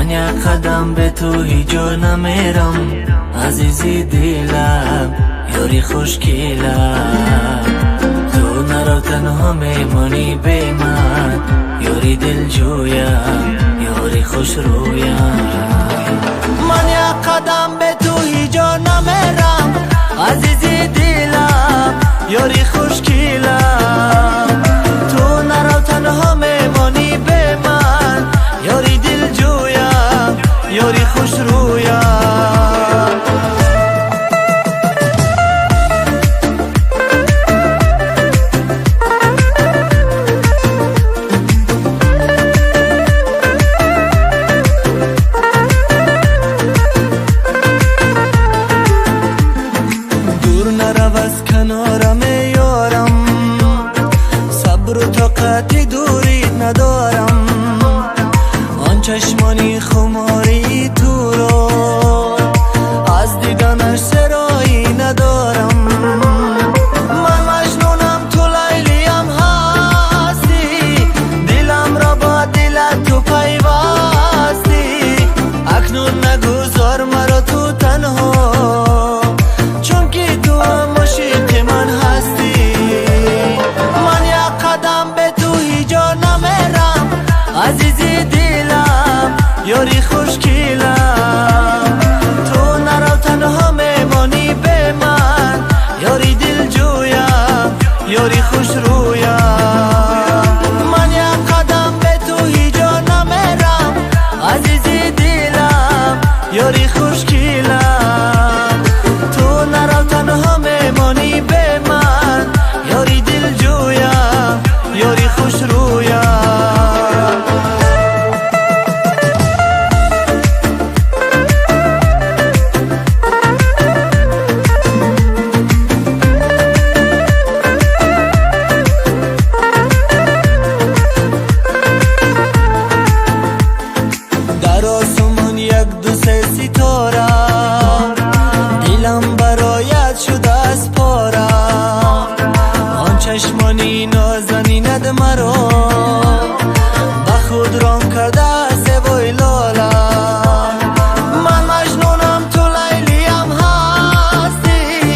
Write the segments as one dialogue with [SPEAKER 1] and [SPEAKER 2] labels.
[SPEAKER 1] من یک قدم به تو هیچ جا نمیرم، عزیزی دلم یاری خوشگلم. تو نرو تنها میمانی به من، یاری دل جویم یاری خوش رویم. من یک قدم به تو هیچ جا نمیرم، عزیزی دلم یاری خوشگلم. تو نرو تنها میمانی به من، یاری دل جویم یاری خوش رویم. از کنارم یارم، صبر و طاقت دوری ندارم. آن چشمانی خماری تو رو از دیدنش سرایی ندارم. من مجنونم تو لیلیم هستی، دلم را با دلت تو پیوستی. اکنون نگذار مرا تو تنها، عزیزی دلم یاری خوشگلم. تو نرو تنها میمانی به من، یاری دل جویم یاری خوش رویم. من یک قدم به تو هیچ جا نمیرم، عزیزی دلم یاری خوشگلم. تو نرو تنها میمانی به من، یاری دل جویم یاری خوش رویم. ستاره دلم برایت شده از پاره. آن چشمانی نازنینت مرا به خود رام کرده سوای لاله. من مجنونم تو لیلیم هستی،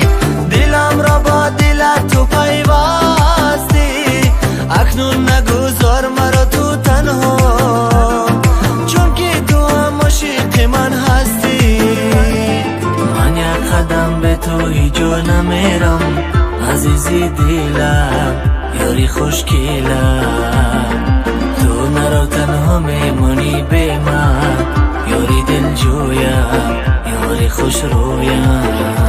[SPEAKER 1] دلم را با دلت تو پیوستی. اکنون نگذار مرا تو تنها، چون که تو هم عاشق من هستی. من یک قدم به تو هیچ جا نمیرم، عزیزی دلم یاری خوشگلم. تو نرو تنها میمانی به من، یاری دل جویم یاری خوش رویم.